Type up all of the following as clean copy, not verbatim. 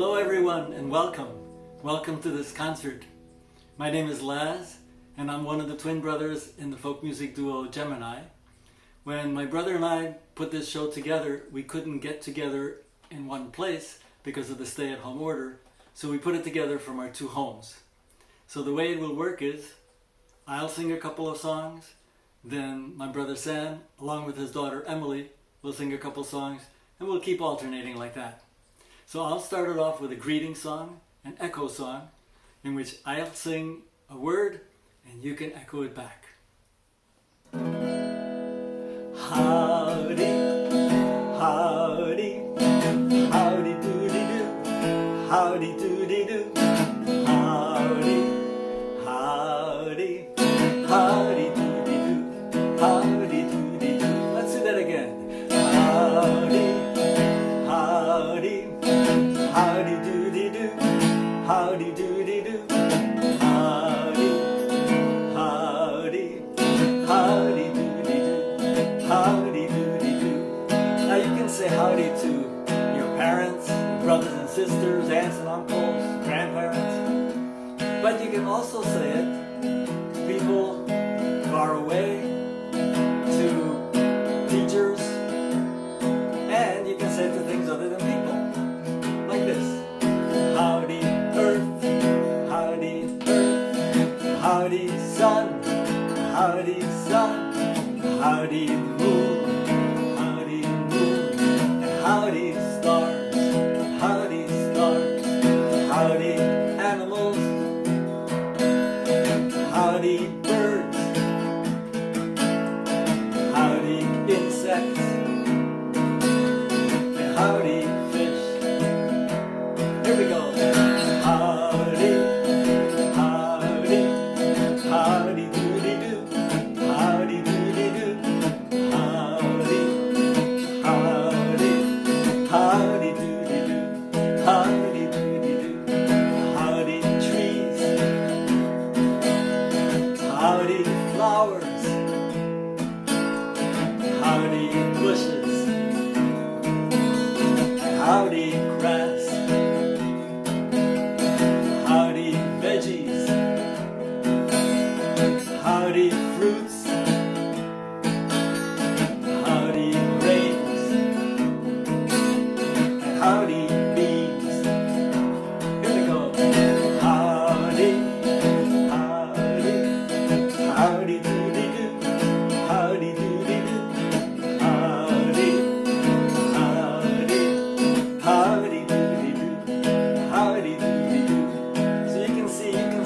Hello everyone and welcome. Welcome to this concert. My name is Laz and I'm one of the twin brothers in the folk music duo Gemini. When my brother and I put this show together, we couldn't get together in one place because of the stay-at-home order, so we put it together from our two homes. So the way it will work is, I'll sing a couple of songs, then my brother Sam, along with his daughter Emily, will sing a couple songs, and we'll keep alternating like that. So I'll start it off with a greeting song, an echo song, in which I'll sing a word and you can echo it back. Howdy, howdy, howdy doody doo, howdy doody doo, howdy, howdy, howdy doody doo, howdy doody doo. Let's do that again. Howdy, howdy, howdy doody doo, howdy doody doo, howdy, howdy, howdy doody doo, howdy doody doo. Now you can say howdy to your parents, brothers and sisters, aunts and uncles, grandparents, but you can also say it to people far away, to teachers, and you can say it to things other than people, like this. Howdy earth, howdy earth, howdy sun, howdy sun, howdy moon, howdy moon, and howdy stars, howdy stars, howdy animals, howdy birds, howdy insects, and howdy fish. Here we go. Howdy, howdy, howdy doody doo, howdy doody doo, howdy, howdy, howdy doody doo, howdy doody doo, howdy trees, howdy flowers, howdy bushes, howdy grass, howdy veggies, howdy fruits, howdy grains, and howdy beans. Here we go. Howdy, howdy, howdy doody doo, howdy doody doo, howdy, howdy, howdy doody doo, howdy doody doo. So you can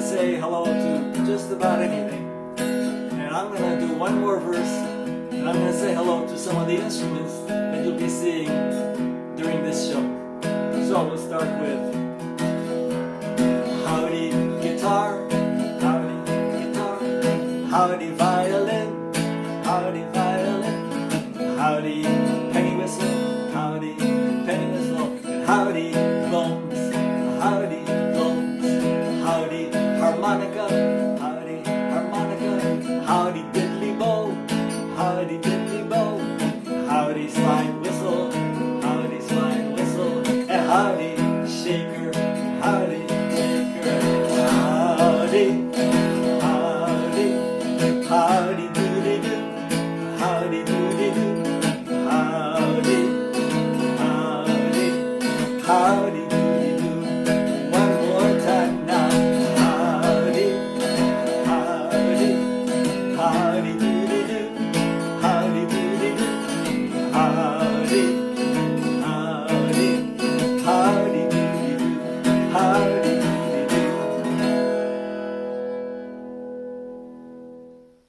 say hello to just about anything. And I'm going to do one more verse, and I'm going to say hello to some of the instruments that you'll be seeing during this show. So we'll start with howdy guitar, howdy guitar, howdy violin, howdy violin, howdy Pennywhistle, howdy Pennywhistle, and howdy bones, howdy bones, howdy harmonica, howdy harmonica, howdy Diddley Bow, howdy Diddley Bow, howdy slide whistle, howdy slide whistle, and howdy shaker, howdy shaker, howdy, howdy, howdy doody doo, howdy doody doo, howdy, howdy, howdy doody doo. One more time now. Howdy, howdy, howdy doody doo, howdy doody doo, howdy, howdy, howdy doody doo, howdy doody doo.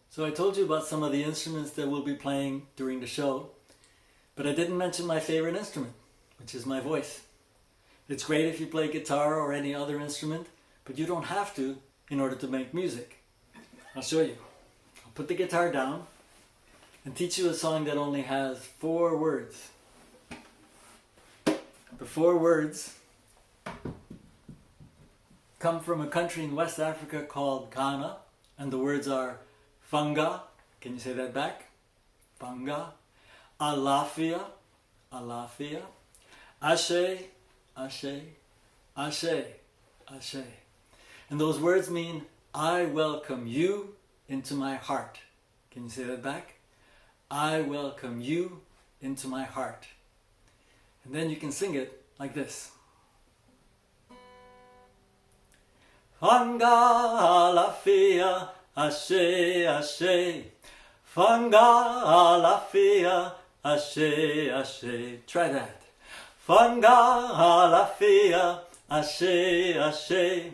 So I told you about some of the instruments that we'll be playing during the show, but I didn't mention my favorite instrument, which is my voice. It's great if you play guitar or any other instrument, but you don't have to in order to make music. I'll show you. I'll put the guitar down and teach you a song that only has 4 words. The 4 words come from a country in West Africa called Ghana, and the words are Fanga, can you say that back? Fanga, Alafia, Alafia, Ashe, Ashe, Ashe, Ashe. And those words mean, I welcome you into my heart. Can you say that back? I welcome you into my heart. And then you can sing it like this. Fanga la fia, ashe, ashe. Fanga la fia, ashe, ashe. Try that. Fanga la fia, ashe, ashe.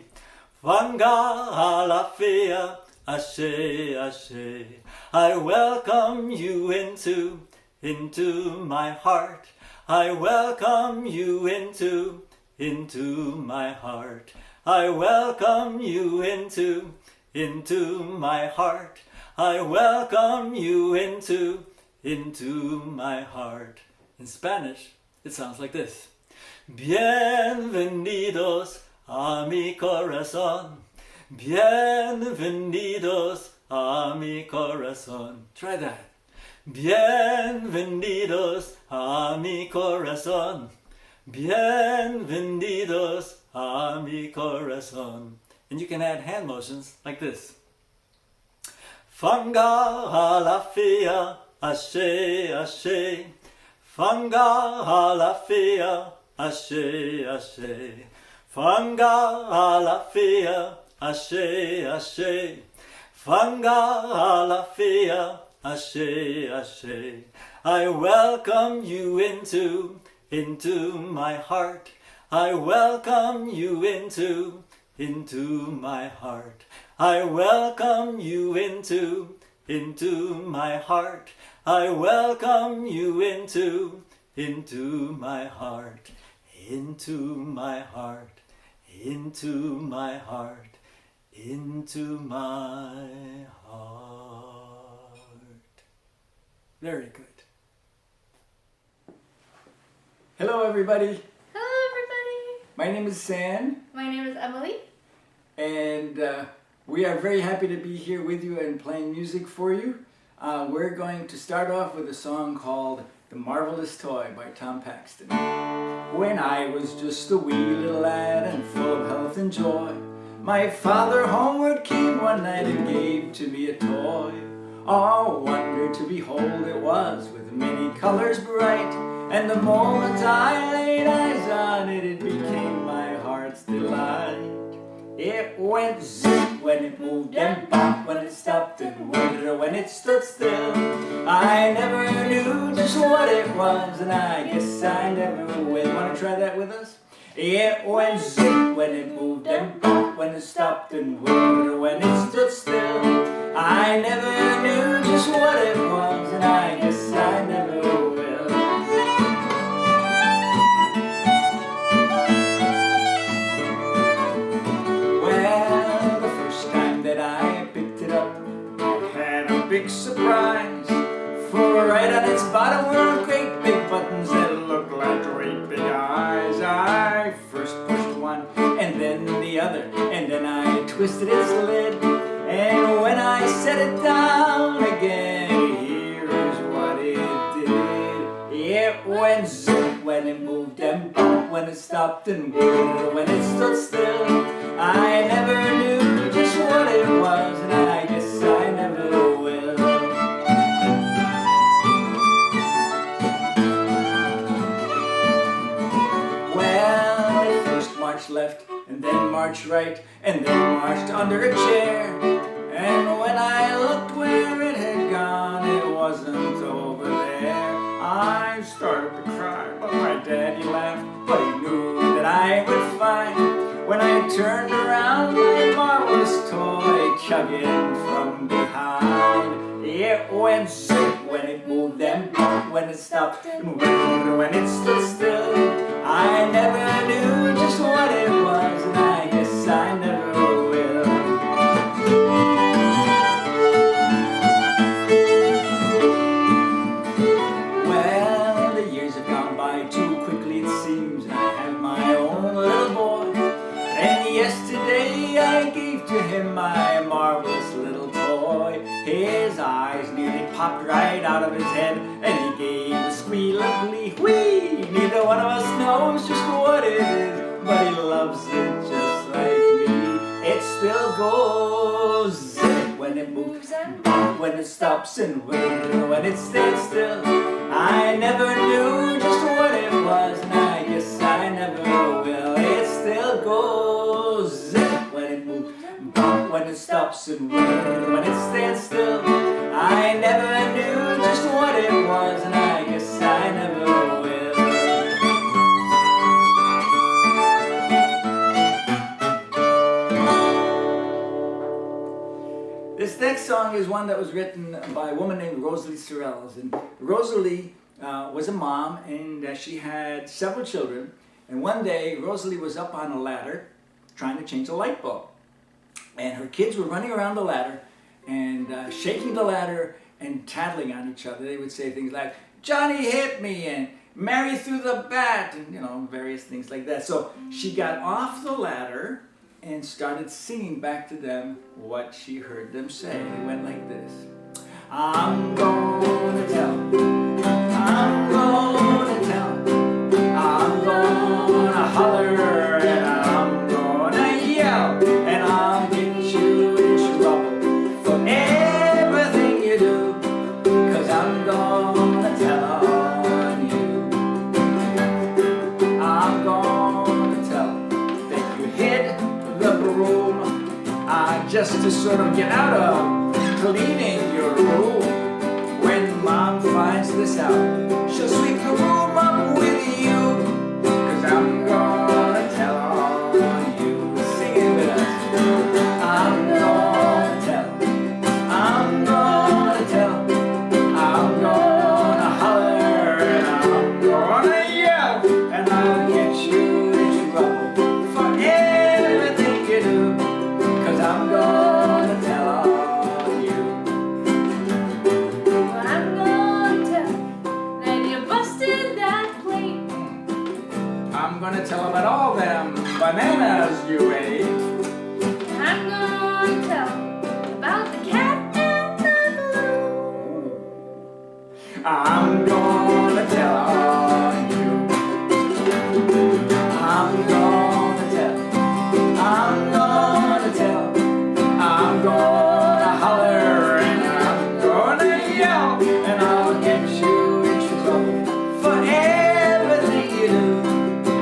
Fanga la fia, ashe, ashe. I welcome you into my heart. I welcome you into my heart. I welcome you into my heart. I welcome you into my heart. In Spanish, it sounds like this. Bienvenidos a mi corazón. Bienvenidos a mi corazón. Try that. Bienvenidos a mi corazón. Bienvenidos a mi corazón. And you can add hand motions like this. Fanga la fia, ashe, ashe. Fanga la fia, ashe, ashe. Fanga la fia, ashe, ashe. Fanga la fia, ashe, ashe. I welcome you into my heart. I welcome you into my heart. I welcome you into my heart. I welcome you into my heart. Into my heart. Into my heart. Into my heart. Very good. Hello everybody. Hello everybody. My name is Sam. My name is Emily. And we are very happy to be here with you and playing music for you. We're going to start off with a song called The Marvelous Toy by Tom Paxton. When I was just a wee little lad and full of health and joy, my father homeward came one night and gave to me a toy. Oh, wonder to behold it was, with many colors bright, and the moment I laid eyes on it, it became my heart's delight. It went zip when it moved and bop when it stopped and whirr when it stood still. I never knew just what it was, and I guess I never will. Want to try that with us? It went zip when it moved and bop when it stopped and whirr when it stood still. I never knew just what it was, and I guess I never will. Well, the first time that I picked it up, I had a big surprise. For right on its bottom were great big buttons that looked like great big eyes. I first pushed one and then the other, and then I twisted its lid. And when I set it down again, here's what it did. It went zip when it moved and bump when it stopped and whirr when it stood still. I never knew just what it was, and I guess I never will. Well, it first marched left, and then marched right, and then marched under a chair. And when I looked where it had gone, it wasn't over there. I started to cry, but my daddy laughed, but he knew that I would find. When I turned around, my marvelous toy chugging from behind. It went zip when it moved and bump when it stopped and whirr when it stood still. I never knew just what it was, and I guess I never will. Well, the years have gone by too quickly it seems, and I have my own little boy. And yesterday I gave to him my marvelous little toy. His eyes nearly popped right out of his head, and he gave a squeal of glee. Whee! Neither one of us knows just what it is, but he loves loves it just like me. It still goes zip when it moves and bop when it stops and when it stands still. I never knew just what it was, and I guess I never will. It still goes zip when it moves and bop when it stops and when it stands still. I never knew just what it was, and I guess I never will. This next song is one that was written by a woman named Rosalie Sorrells. And Rosalie was a mom, and she had several children. And one day, Rosalie was up on a ladder trying to change a light bulb. And her kids were running around the ladder and shaking the ladder and tattling on each other. They would say things like, "Johnny hit me," and "Mary threw the bat," and various things like that. So she got off the ladder and started singing back to them what she heard them say. It went like this. I'm gonna tell, I'm gonna tell, I'm gonna holler, and I'm gonna yell, and I'll get you in trouble for everything you do, 'cause I'm gonna tell on you. I'm gonna tell that you hid the broom just to sort of get out of cleaning your room. When Mom finds this out, she'll sweep the room up with you, 'cause I'm gonna tell on you. Sing it with us. I'm gonna tell, I'm gonna tell, I'm gonna holler, and I'm gonna yell, and I'll get you in trouble for everything you do, 'cause I'm gonna tell on you. Well, I'm gonna tell that you busted that plate. I'm gonna tell about all them bananas you ate. And I'm gonna tell about the cat and the balloon. I'm gonna tell on you. I'm gonna tell, I'm gonna tell, I'm gonna holler, and I'm gonna yell, and I'll get you in trouble for everything you do,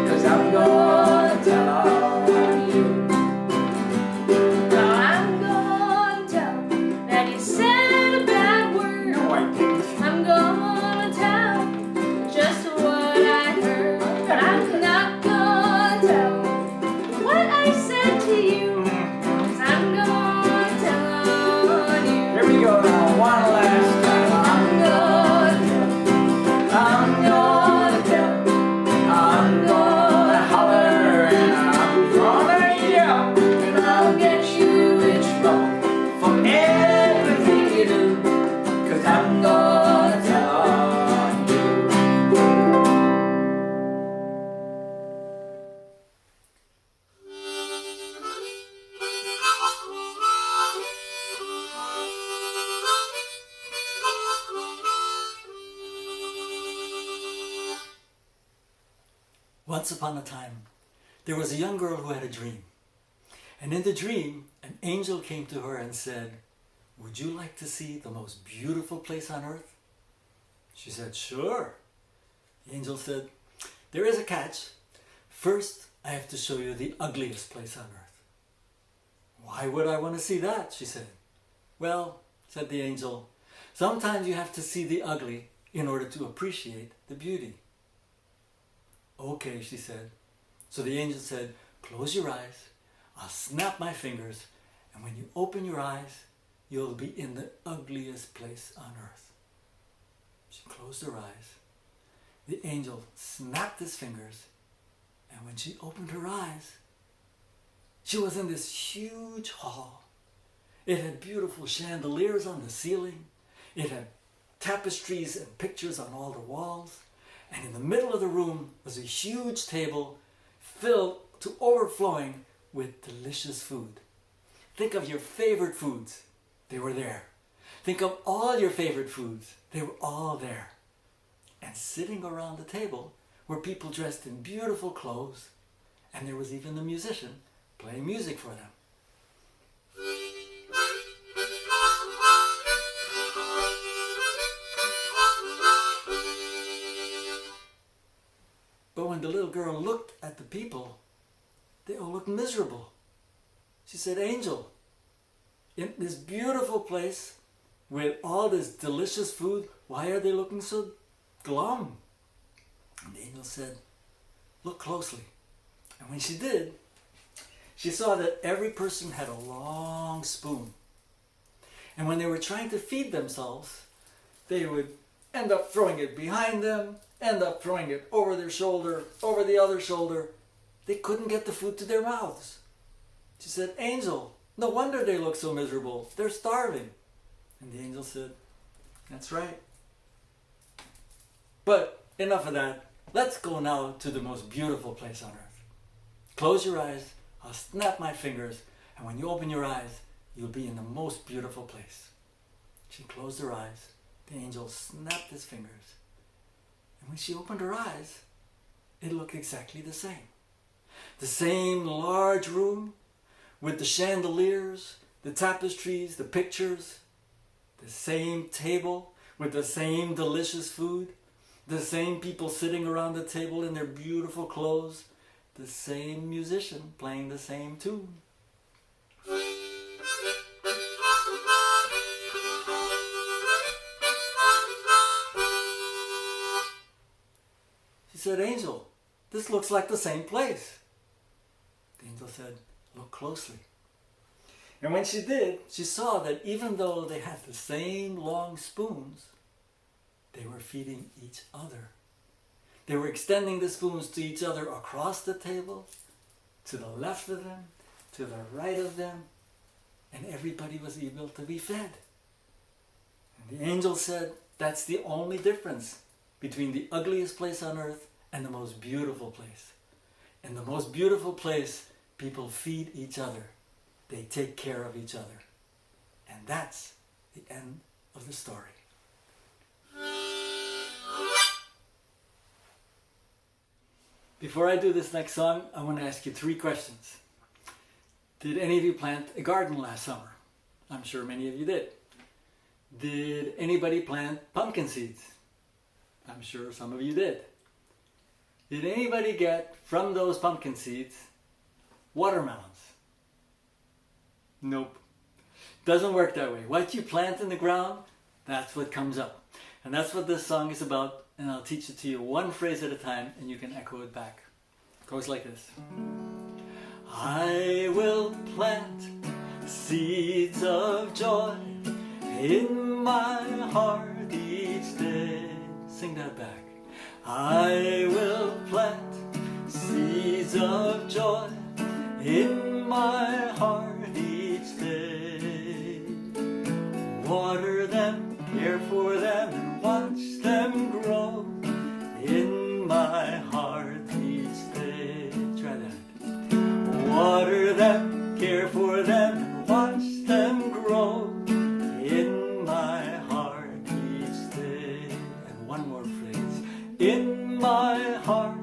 'cause I'm gonna tell on you. Well, I'm gonna tell that you said a bad word. No, I didn't. I'm gonna tell just what I heard, but I'm not gonna tell what I said to you, 'cause I'm gonna tell on you. Here we go now, one last time. I'm gonna tell, I'm gonna holler, and I'm gonna yell, and I'll get you in trouble for everything you do, 'cause I'm gonna tell on you. Once upon a time, there was a young girl who had a dream. And in the dream, an angel came to her and said, "Would you like to see the most beautiful place on earth?" She said, "Sure." The angel said, "There is a catch. First, I have to show you the ugliest place on earth." "Why would I want to see that?" she said. "Well," said the angel, "sometimes you have to see the ugly in order to appreciate the beauty." "Okay," she said. So the angel said, "Close your eyes. I'll snap my fingers, and when you open your eyes, you'll be in the ugliest place on earth." She closed her eyes. The angel snapped his fingers, and when she opened her eyes, she was in this huge hall. It had beautiful chandeliers on the ceiling. It had tapestries and pictures on all the walls. And in the middle of the room was a huge table filled to overflowing with delicious food. Think of your favorite foods. They were there. Think of all your favorite foods. They were all there. And sitting around the table were people dressed in beautiful clothes And there was even a musician playing music for them. But when the little girl looked at the people, they all looked miserable. She said, "Angel, in this beautiful place with all this delicious food, why are they looking so glum?" And the angel said, "Look closely." And when she did, she saw that every person had a long spoon. And when they were trying to feed themselves, they would end up throwing it behind them, end up throwing it over their shoulder, over the other shoulder. They couldn't get the food to their mouths. She said, "Angel, no wonder they look so miserable. They're starving." And the angel said, "That's right. But enough of that. Let's go now to the most beautiful place on earth. Close your eyes. I'll snap my fingers. And when you open your eyes, you'll be in the most beautiful place." She closed her eyes. The angel snapped his fingers. And when she opened her eyes, it looked exactly the same. The same large room with the chandeliers, the tapestries, the pictures. The same table with the same delicious food. The same people sitting around the table in their beautiful clothes. The same musician playing the same tune. She said, "Angel, this looks like the same place." The angel said, "Look closely." And when she did, she saw that even though they had the same long spoons, they were feeding each other. They were extending the spoons to each other across the table, to the left of them, to the right of them, and everybody was able to be fed. And the angel said, that's the only difference between the ugliest place on earth and the most beautiful place. In the most beautiful place, people feed each other. They take care of each other. And that's the end of the story. Before I do this next song, I want to ask you 3 questions. Did any of you plant a garden last summer? I'm sure many of you did. Did anybody plant pumpkin seeds? I'm sure some of you did. Did anybody get from those pumpkin seeds watermelons? Nope. Doesn't work that way. What you plant in the ground, that's what comes up. And that's what this song is about. And I'll teach it to you one phrase at a time, and you can echo it back. It goes like this. I will plant seeds of joy in my heart each day. Sing that back. I will plant seeds of joy in my heart each day. Water them, care for them, and watch them grow in my heart each day. Try that. Water them, care for them, and watch them grow in my heart each day. And one more phrase. In my heart,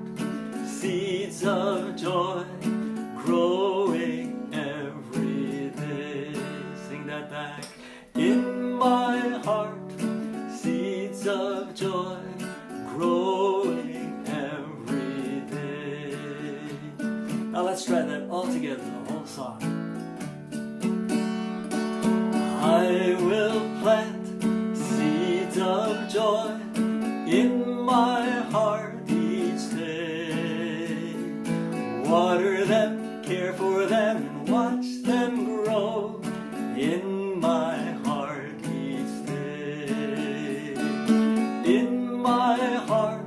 seeds of joy growing every day. Sing that back. In my heart, seeds of joy growing every day. Now let's try that all together, the whole song. I will plant seeds of joy in my heart each day. Water them, care for them, and watch them grow in my heart each day. In my heart,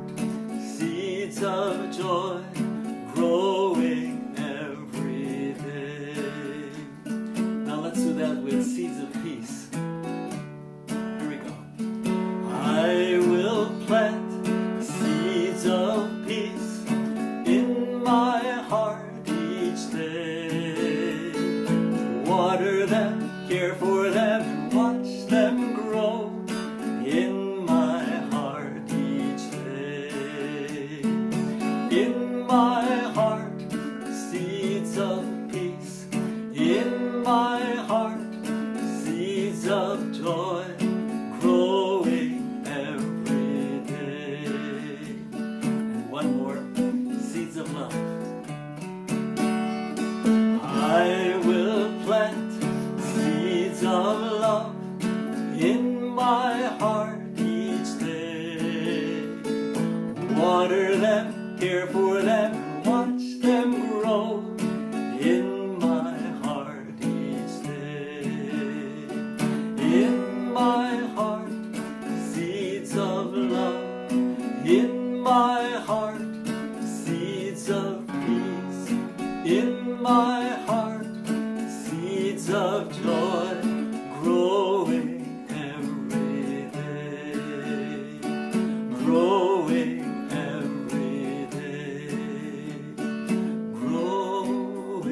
seeds of joy growing every day. Now let's do that with seeds of peace. Here we go. I will plant seeds of peace in my heart each day. Water them, care for them, and watch them grow in my heart each day. In my heart, one more, seeds of love. I will plant seeds of love in my heart each day. Water them, care for them, watch them grow in my heart each day. In my heart, seeds of love. In my heart, seeds of peace. In my heart, seeds of joy, growing every day, growing every day, growing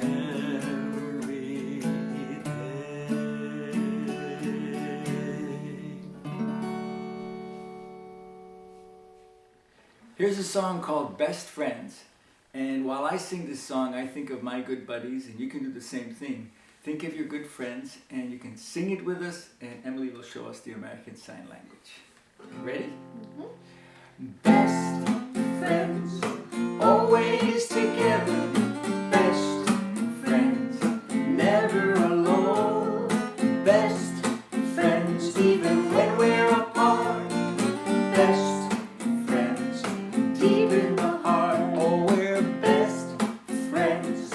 every day. Here's a song called Best Friends. And while I sing this song, I think of my good buddies, and you can do the same thing. Think of your good friends, and you can sing it with us, and Emily will show us the American Sign Language. Ready? Best friends, always together. Best friends, never alone. Best friends, even when we're apart. Best friends, deep in the heart. Oh, we're best friends,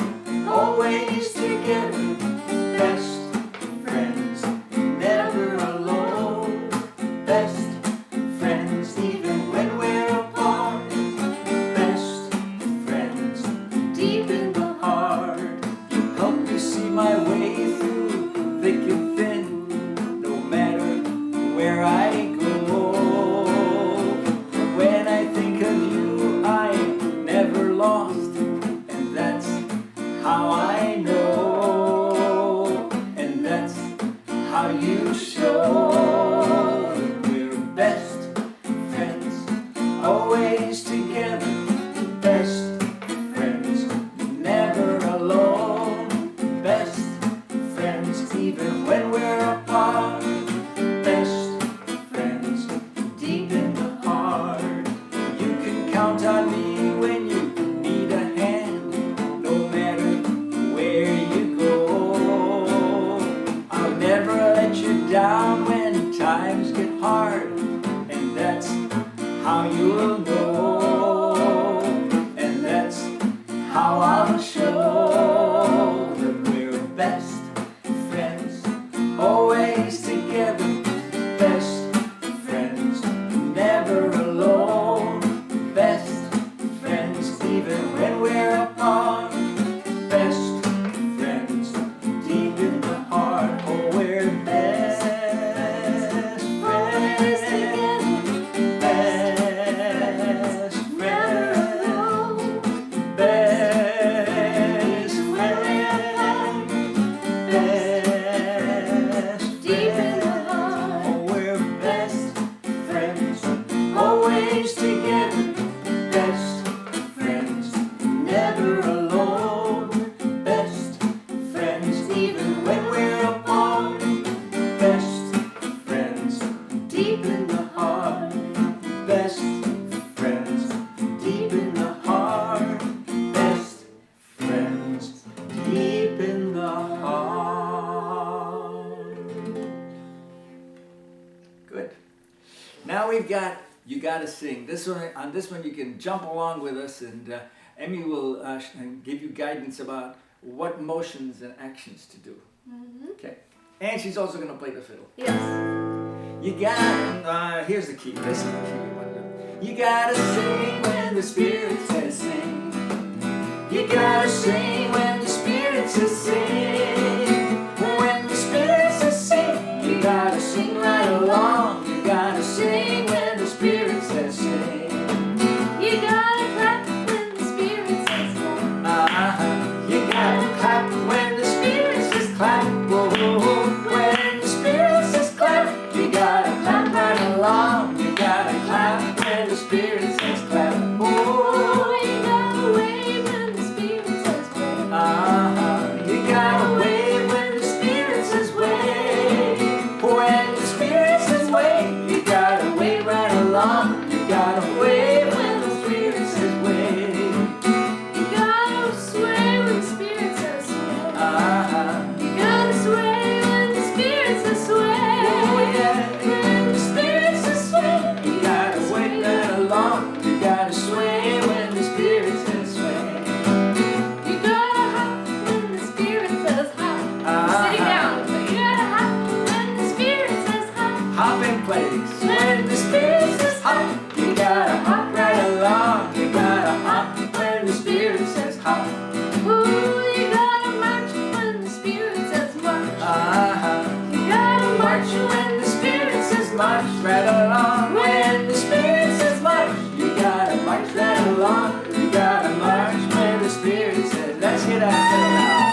always together. Best friends, never alone. Best friends, even when we're apart. Best friends, deep in the heart. You help me see my way through thick and thin, no matter where I go. When I think of you, I'm never lost, and that's how I know, and that's how you show that we're best friends, always together. Best friends, never alone. Best friends, even when we're apart. Best friends, deep in the heart. You can count on me when you need a hand, no matter where you go. I'll never let you down when times get hard, and that's how you'll know, and that's how I'll show that we're best friends, always together. Best friends, never alone. Best friends, even when we're apart. Best friends, deep in the heart. Oh, we're best friends, best friends, best friends, best Deep in the friends. heart. Oh, we're best friends, always together. Best friends, never alone. Best friends, even when we're apart. Best friends, deep in the heart. Best friends, deep in the heart. Best friends, deep in the heart. Good. Now we've got You Gotta Sing. This one, on this one you can jump along with us, and Emmy will give you guidance about what motions and actions to do. Okay. And she's also going to play the fiddle. Yes. You gotta, here's the key. This is the key we want to do. You gotta sing when the Spirit says sing. You gotta sing when the Spirit says sing. When the Spirit says sing, you gotta sing right along. You gotta sing when the Spirit says sing. You gotta clap when the Spirit says clap. You gotta clap when the Spirit says clap. Whoa, when the Spirit says clap, you gotta clap right along. You gotta clap when the Spirit says clap. along. You gotta march when the spirit says, let's get out of fiddle now.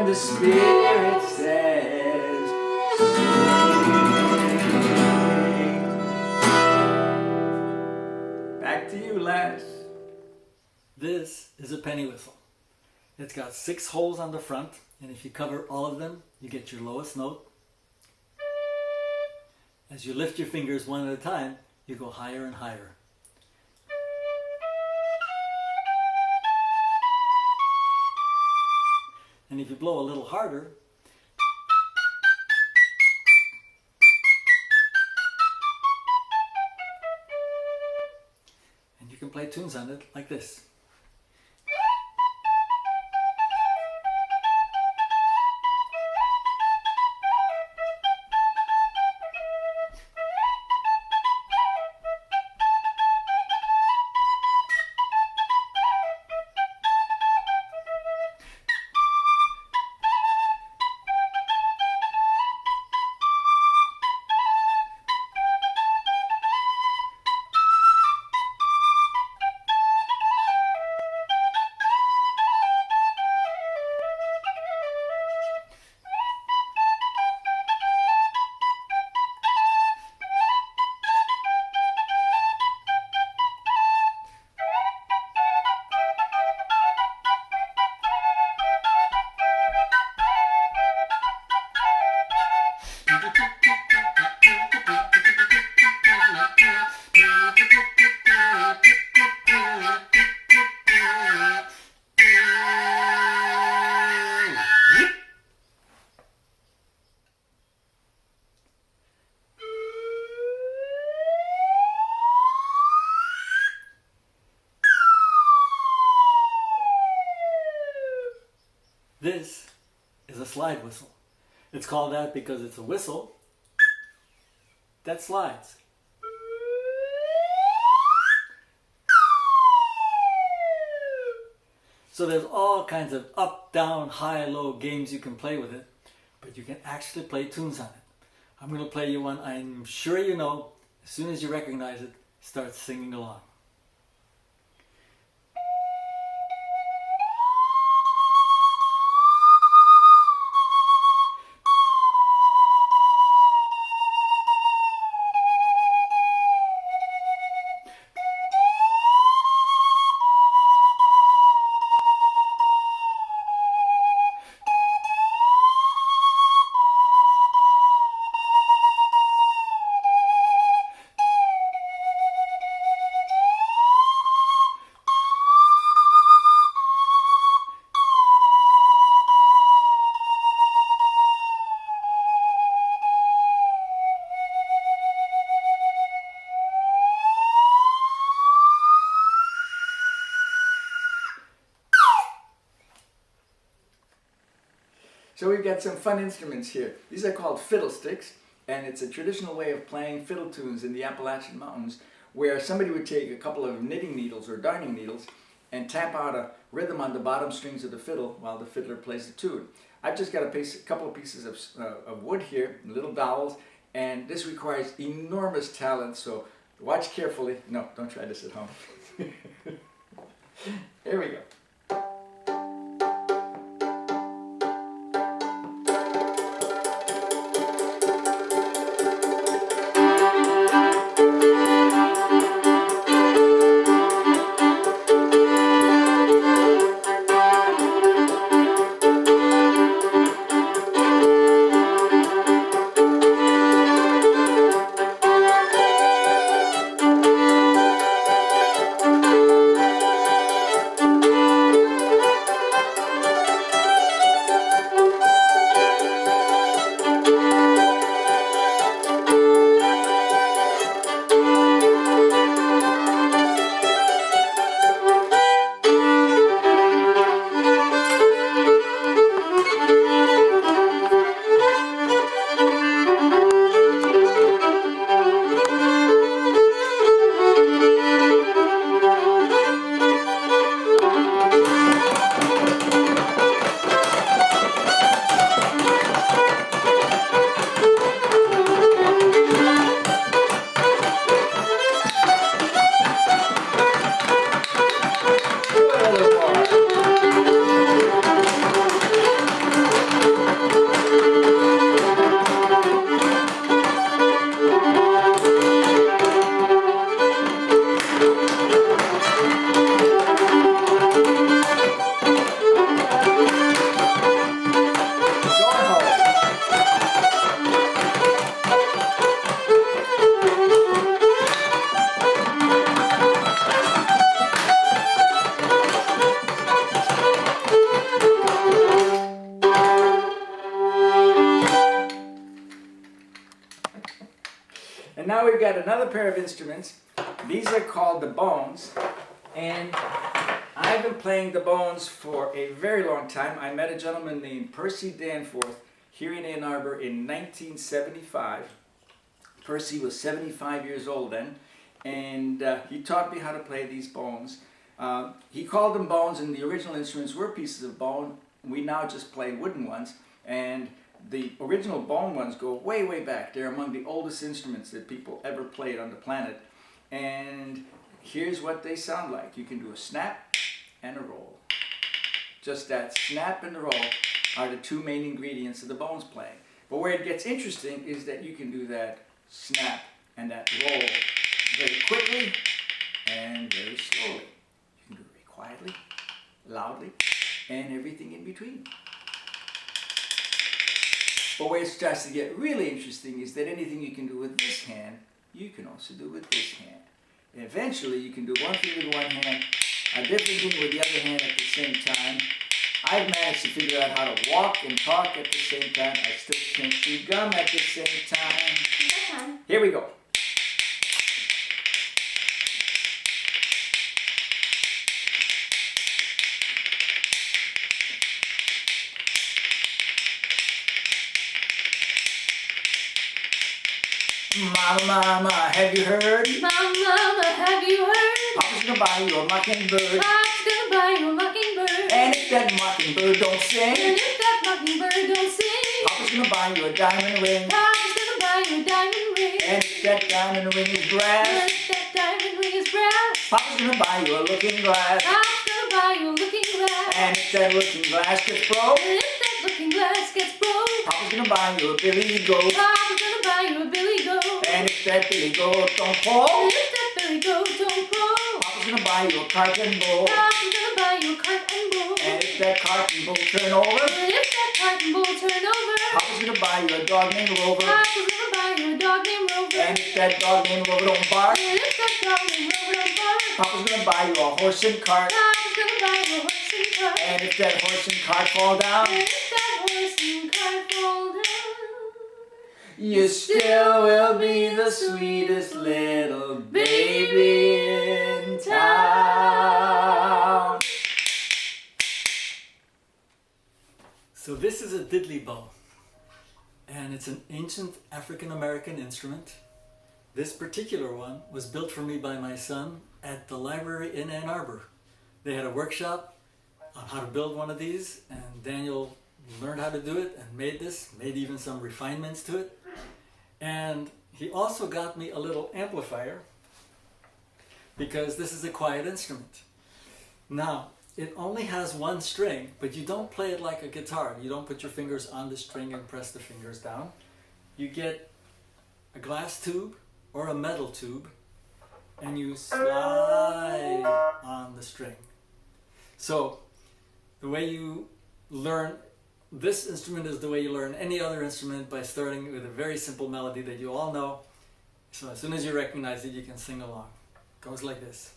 The Spirit says, sing. Back to you, lads. This is a Pennywhistle. It's got 6 holes on the front, and if you cover all of them, you get your lowest note. As you lift your fingers one at a time, you go higher and higher. And if you blow a little harder, and you can play tunes on it like this. This is a slide whistle. It's called that because it's a whistle that slides. So there's all kinds of up, down, high, low games you can play with it, but you can actually play tunes on it. I'm going to play you one I'm sure you know. As soon as you recognize it, start singing along. So we've got some fun instruments here. These are called Fiddle Sticks, and it's a traditional way of playing fiddle tunes in the Appalachian Mountains, where somebody would take a couple of knitting needles or darning needles and tap out a rhythm on the bottom strings of the fiddle while the fiddler plays the tune. I've just got a couple of pieces of wood here, little dowels, and this requires enormous talent, so watch carefully. No, don't try this at home. Here we go. we got another pair of instruments. These are called the bones, and I've been playing the bones for a very long time. I met a gentleman named Percy Danforth here in Ann Arbor in 1975. Percy was 75 years old then, and he taught me how to play these bones. He called them bones, and the original instruments were pieces of bone. We now just play wooden ones, and the original bone ones go way, way back. They're among the oldest instruments that people ever played on the planet. And here's what they sound like. You can do a snap and a roll. Just that snap and the roll are the two main ingredients of the bones playing. But where it gets interesting is that you can do that snap and that roll very quickly and very slowly. You can do it very quietly, loudly, and everything in between. But where it starts to get really interesting is that anything you can do with this hand, you can also do with this hand. And eventually you can do one thing with one hand, a different thing with the other hand at the same time. I've managed to figure out how to walk and talk at the same time. I still can't chew gum at the same time. Here we go. Mama, mama, have you heard? Mama, have you heard? Papa's gonna buy you a mockingbird. Papa's gonna buy you a mockingbird. And if that mockingbird don't sing, And if that mockingbird don't sing, Papa's gonna buy you a diamond ring. Papa's gonna buy you a diamond ring. And if that diamond ring is And brass, if that diamond ring is brass, Papa's gonna buy you a looking glass. Papa's gonna buy you a looking glass. And if that looking glass gets broke, And if that looking glass gets broke, Papa's gonna buy you a billy goat. Papa's gonna buy you a billy goat. And if that billy goat don't And fall, if that billy goat don't crow, Papa's gonna buy you a cart and bull. Papa's gonna buy you a cart and bull. And if that cart and bull turn over, And if that cart and bull turn over, Papa's gonna buy you a dog named Rover. Papa's gonna buy you a dog named Rover. And if that dog named Rover don't bark, And if that dog named Rover don't bark, Papa's gonna buy you a horse and cart. Papa's gonna buy you a horse and cart. And if that horse and cart fall down, And if that horse and cart fall down, you still will be the sweetest little baby in town. So this is a Diddley Bow, and it's an ancient African American instrument. This particular one was built for me by my son at the library in Ann Arbor. They had a workshop on how to build one of these, and Daniel learned how to do it and made this, made even some refinements to it. And he also got me a little amplifier because this is a quiet instrument. Now, it only has one string, but you don't play it like a guitar. You don't put your fingers on the string and press the fingers down. You get a glass tube or a metal tube and you slide on the string. So the way you learn this instrument is the way you learn any other instrument, by starting with a very simple melody that you all know. So as soon as you recognize it, you can sing along. It goes like this.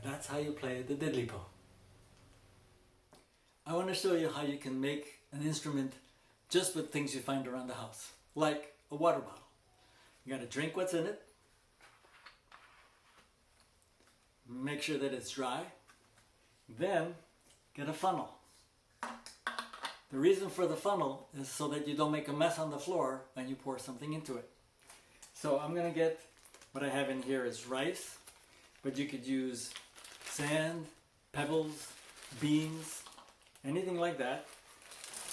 That's how you play the Diddley Bow. I want to show you how you can make an instrument just with things you find around the house, like a water bottle. You got to drink what's in it, make sure that it's dry, then get a funnel. The reason for the funnel is so that you don't make a mess on the floor when you pour something into it. So I'm going to get, what I have in here is rice, but you could use sand, pebbles, beans, anything like that,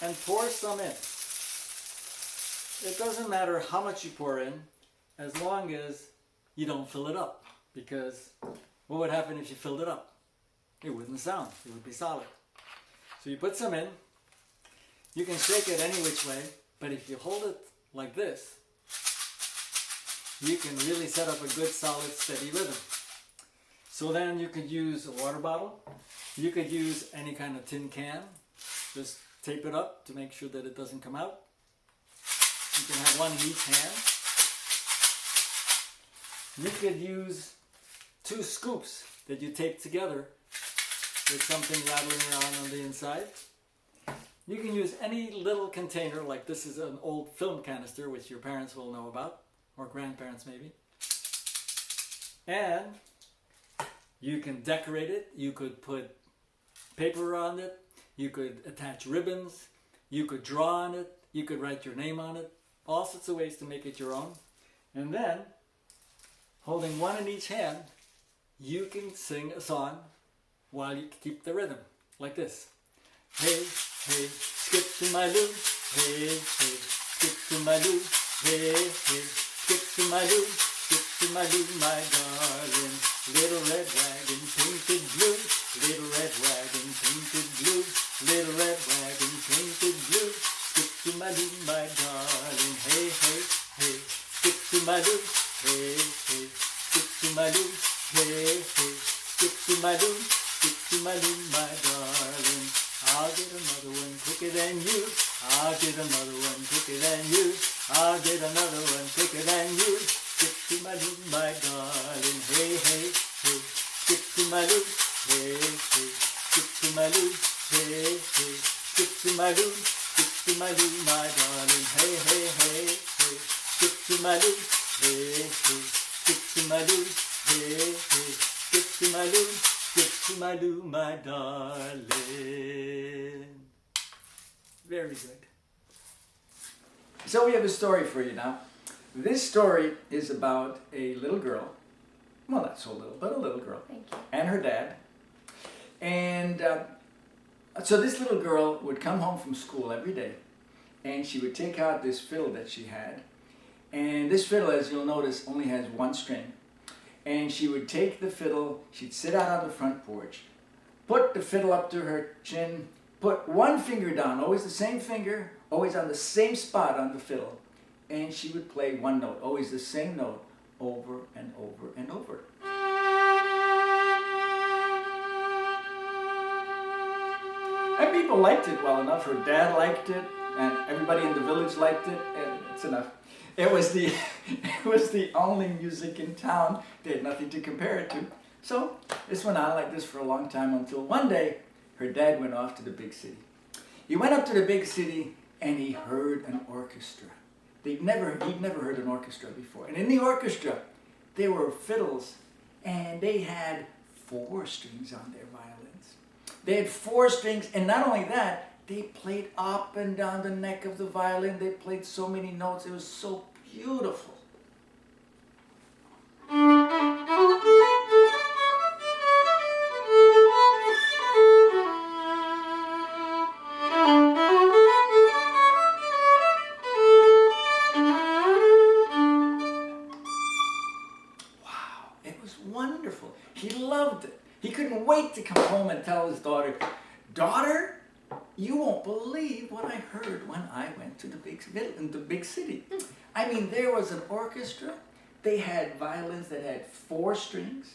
and pour some in. it doesn't matter how much you pour in, as long as you don't fill it up. Because what would happen if you filled it up? It wouldn't sound. It would be solid. So you put some in. You can shake it any which way, but if you hold it like this, you can really set up a good, solid, steady rhythm. So then you could use a water bottle. You could use any kind of tin can. Just tape it up to make sure that it doesn't come out. You can have one in each hand. You could use 2 scoops that you tape together with something rattling around on the inside. You can use any little container, like this is an old film canister, which your parents will know about, or grandparents maybe. And you can decorate it. You could put paper on it. You could attach ribbons. You could draw on it. You could write your name on it. All sorts of ways to make it your own. And then, holding one in each hand, you can sing a song while you keep the rhythm, like this. Hey, hey, skip to my loo. Hey, hey, skip to my loo. Hey, hey, skip to my loo. Skip to my loo, my darling. Little red wagon painted blue. Little red wagon painted blue. Little red wagon painted blue. Skip to my loo, my darling. Hey, hey, hey, skip to my loo. Hey, hey, skip to my loo. Hey, hey, skip to my loo. Skip to my loo, my darling. I'll get another one quicker than you. I'll get another one quicker than you. I'll get another one quicker than you. Skip to my loo, my darling. Hey, hey, hey, skip to my loo. Hey, hey, skip to my loo. Hey, hey, skip to my loo. Skip to my loo, my darling. Hey, hey, hey, hey, skip to my loo. Hey, hey, skip to my loo. Hey, hey, skip to my loo. Skip to my loo, my darling. Very good. So we have a story for you now. This story is about a little girl. Well, not so little, but a little girl. Thank you. And her dad. And so this little girl would come home from school every day. And she would take out this fiddle that she had. And this fiddle, as you'll notice, only has 1 string. And she would take the fiddle, she'd sit out on the front porch, put the fiddle up to her chin, put 1 finger down, always the same finger, always on the same spot on the fiddle, and she would play 1 note, always the same note, over and over and over. And people liked it well enough. Her dad liked it, and everybody in the village liked it, and it's enough. It was the only music in town. They had nothing to compare it to. So this went on like this for a long time until one day her dad went off to the big city. He went up to the big city and he heard an orchestra. He'd never heard an orchestra before. And in the orchestra there were fiddles, and they had 4 strings on their violins. They had 4 strings, and not only that, they played up and down the neck of the violin. They played so many notes. It was so beautiful. Wow, it was wonderful. He loved it. He couldn't wait to come home and tell his daughter, "Daughter, you won't believe what I heard when I went to the big city. I mean, there was an orchestra. They had violins that had 4 strings.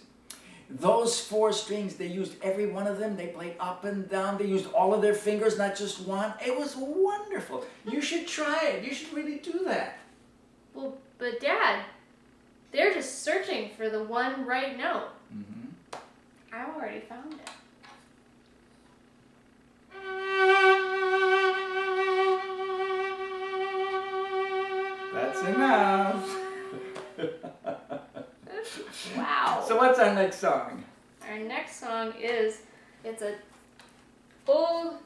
Those 4 strings, they used every one of them. They played up and down. They used all of their fingers, not just 1. It was wonderful. You should try it. You should really do that." Well, but Dad, they're just searching for the one right note. Mm-hmm. I already found it. That's enough. Wow. So what's our next song? Our next song is, it's a old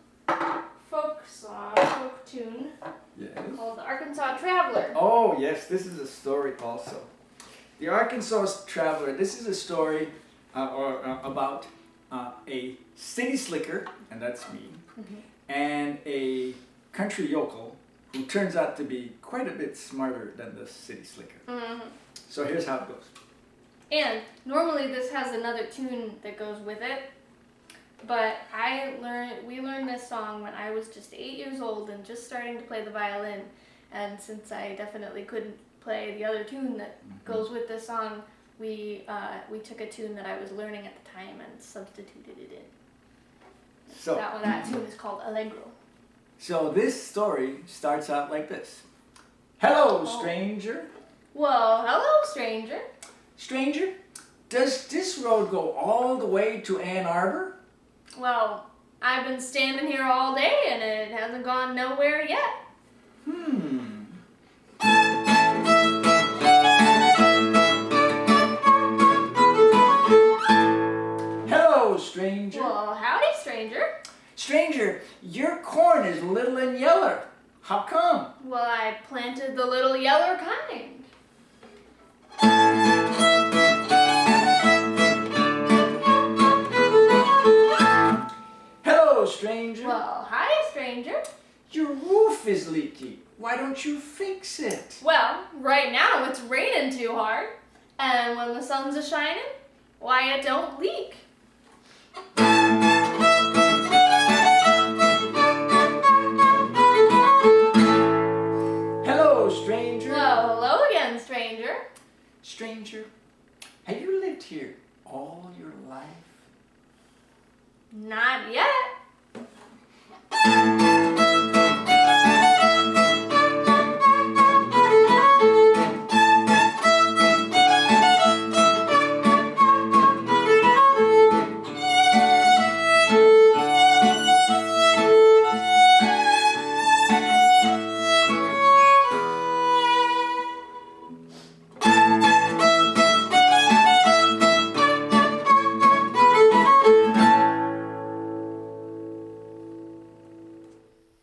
folk song, folk tune Yes. called The Arkansas Traveler. Oh, yes, this is a story also. The Arkansas Traveler, this is a story about a city slicker, and that's me, and a country yokel, who turns out to be quite a bit smarter than the city slicker. Mm-hmm. So here's how it goes. And normally this has another tune that goes with it, but we learned this song when I was just 8 years old and just starting to play the violin. And since I definitely couldn't play the other tune that goes with this song, we took a tune that I was learning at the time and substituted it in. So That tune is called Allegro. So this story starts out like this. Hello, stranger. Well, hello, stranger. Stranger, does this road go all the way to Ann Arbor? Well, I've been standing here all day and it hasn't gone nowhere yet. Hello, stranger. Well, howdy, stranger. Stranger, your corn is little and yeller. How come? Well, I planted the little yeller kind. Hello, stranger. Well, hi, stranger. Your roof is leaky. Why don't you fix it? Well, right now it's raining too hard, and when the sun's a shining, why it don't leak. Hello, stranger. Well, hello again, stranger. Stranger, have you lived here all your life? Not yet.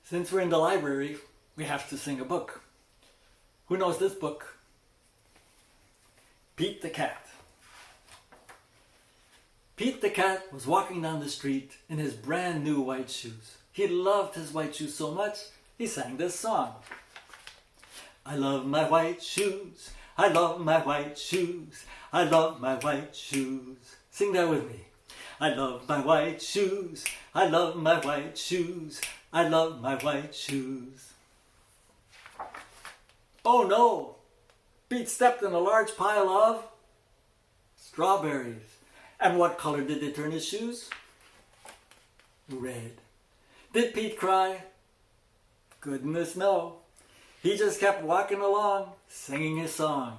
Since we're in the library, we have to sing a book. Who knows this book? Pete the Cat. Pete the Cat was walking down the street in his brand new white shoes. He loved his white shoes so much, he sang this song. I love my white shoes, I love my white shoes, I love my white shoes. Sing that with me. I love my white shoes, I love my white shoes, I love my white shoes. Oh no! Pete stepped in a large pile of strawberries. And what color did they turn his shoes? Red. Did Pete cry? Goodness no. He just kept walking along, singing his song.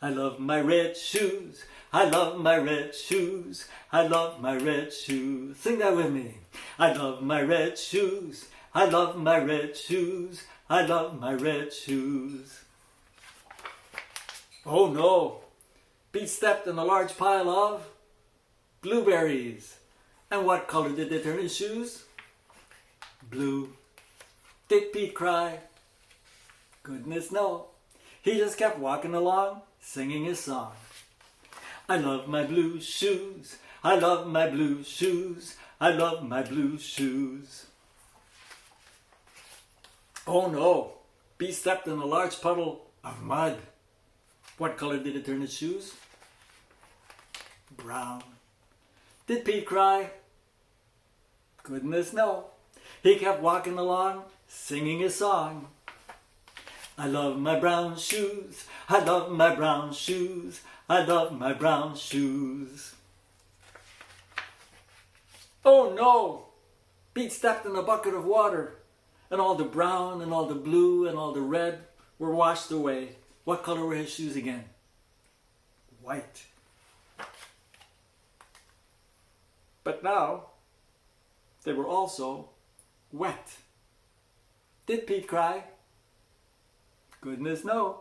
I love my red shoes, I love my red shoes, I love my red shoes. Sing that with me. I love my red shoes, I love my red shoes, I love my red shoes. Oh no! Pete stepped in a large pile of blueberries. And what color did they turn his shoes? Blue. Did Pete cry? Goodness no. He just kept walking along, singing his song. I love my blue shoes, I love my blue shoes, I love my blue shoes. Oh no, Pete stepped in a large puddle of mud. What color did it turn his shoes? Brown. Did Pete cry? Goodness no. He kept walking along, singing his song. I love my brown shoes, I love my brown shoes, I love my brown shoes. Oh no! Pete stepped in a bucket of water, and all the brown and all the blue and all the red were washed away. What color were his shoes again? White. But now, they were also wet. Did Pete cry? Goodness no.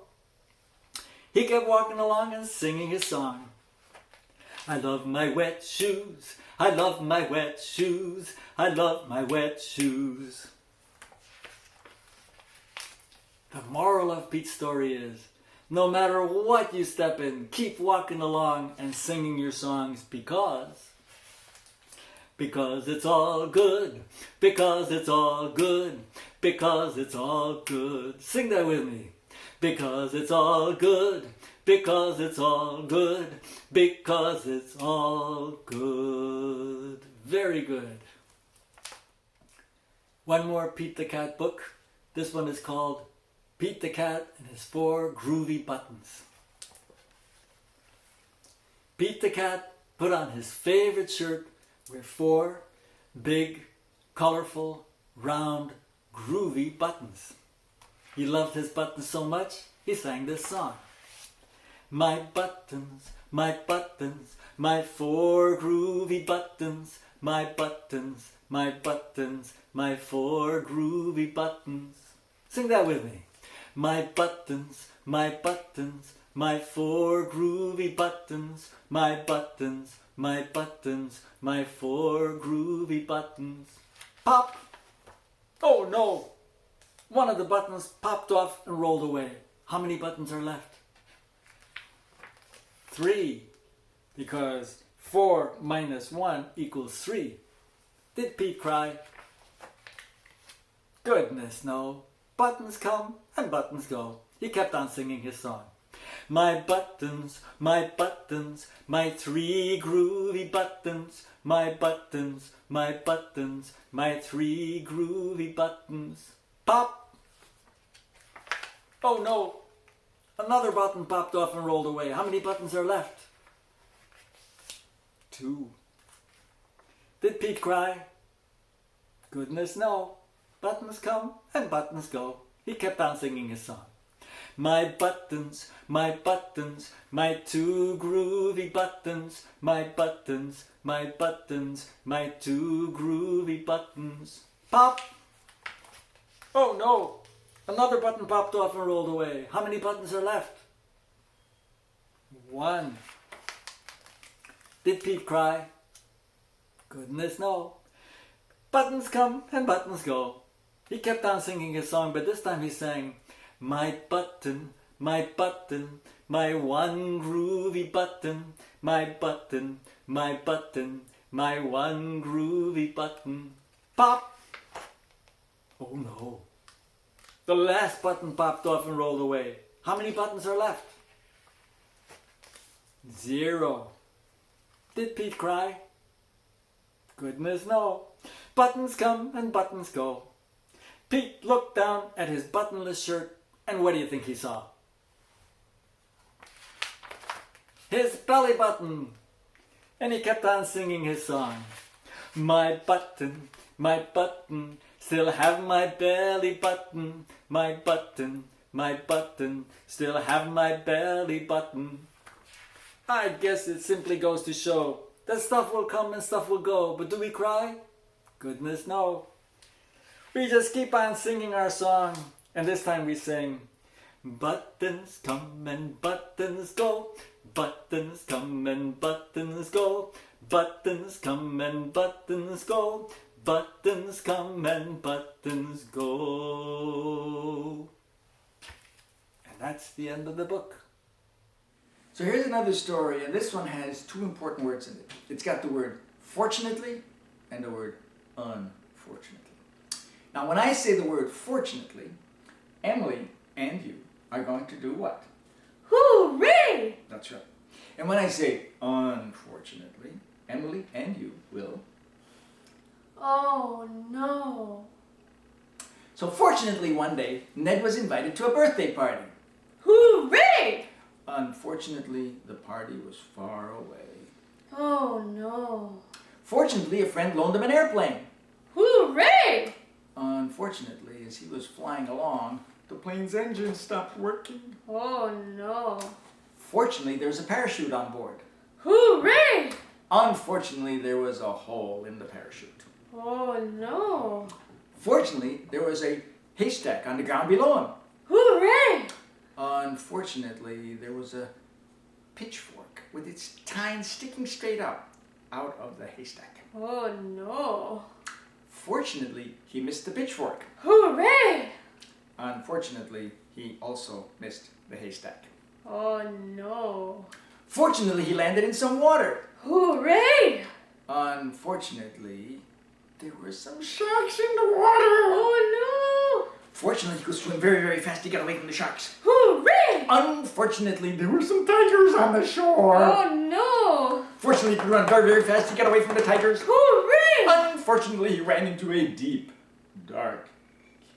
He kept walking along and singing his song. I love my wet shoes, I love my wet shoes, I love my wet shoes. The moral of Pete's story is, no matter what you step in, keep walking along and singing your songs because because it's all good, because it's all good, because it's all good. Sing that with me. Because it's all good, because it's all good, because it's all good. Very good. One more Pete the Cat book. This one is called Pete the Cat and His 4 Groovy Buttons. Pete the Cat put on his favorite shirt with 4 big, colorful, round, groovy buttons. He loved his buttons so much, he sang this song. My buttons, my 4 groovy buttons, my buttons, my 4 groovy buttons. Sing that with me. My buttons, my 4 groovy buttons, my buttons, my 4 groovy buttons. Pop! Oh no! One of the buttons popped off and rolled away. How many buttons are left? 3. Because 4 minus 1 equals 3. Did Pete cry? Goodness no. Buttons come and buttons go. He kept on singing his song. My buttons, my 3 groovy buttons, my buttons, my 3 groovy buttons. Pop! Oh no! Another button popped off and rolled away. How many buttons are left? 2. Did Pete cry? Goodness no. Buttons come and buttons go. He kept on singing his song. My buttons, my 2 groovy buttons, my buttons, my 2 groovy buttons. Pop! Oh no! Another button popped off and rolled away. How many buttons are left? 1. Did Pete cry? Goodness no. Buttons come and buttons go. He kept on singing his song, but this time he sang, my button, my 1 groovy button, my button, my 1 groovy button. Pop! Oh no. The last button popped off and rolled away. How many buttons are left? 0. Did Pete cry? Goodness no. Buttons come and buttons go. Pete looked down at his buttonless shirt, and what do you think he saw? His belly button! And he kept on singing his song. My button, still have my belly button. My button, still have my belly button. I guess it simply goes to show that stuff will come and stuff will go, but do we cry? Goodness no. We just keep on singing our song, and this time we sing, buttons come and buttons go, buttons come and buttons go, buttons come and buttons go, buttons come and buttons go. And that's the end of the book. So here's another story, and this one has 2 important words in it. It's got the word fortunately and the word unfortunately. Now when I say the word fortunately, Emily and you are going to do what? Hooray! That's right. And when I say unfortunately, Emily and you will. Oh no. So fortunately one day, Ned was invited to a birthday party. Hooray! Unfortunately, the party was far away. Oh no. Fortunately, a friend loaned him an airplane. Hooray! Unfortunately, as he was flying along, the plane's engine stopped working. Oh no. Fortunately, there was a parachute on board. Hooray! Unfortunately, there was a hole in the parachute. Oh no. Fortunately, there was a haystack on the ground below him. Hooray! Unfortunately, there was a pitchfork with its tines sticking straight up out of the haystack. Oh no. Fortunately, he missed the pitchfork. Hooray! Unfortunately, he also missed the haystack. Oh no. Fortunately, he landed in some water. Hooray! Unfortunately, there were some sharks in the water. Oh Fortunately, he could swim very, very fast to get away from the sharks. no! Hooray! Unfortunately, there were some tigers on the shore. Oh no! Fortunately, he could run very, very fast to get away from the tigers. Hooray! Unfortunately, he ran into a deep, dark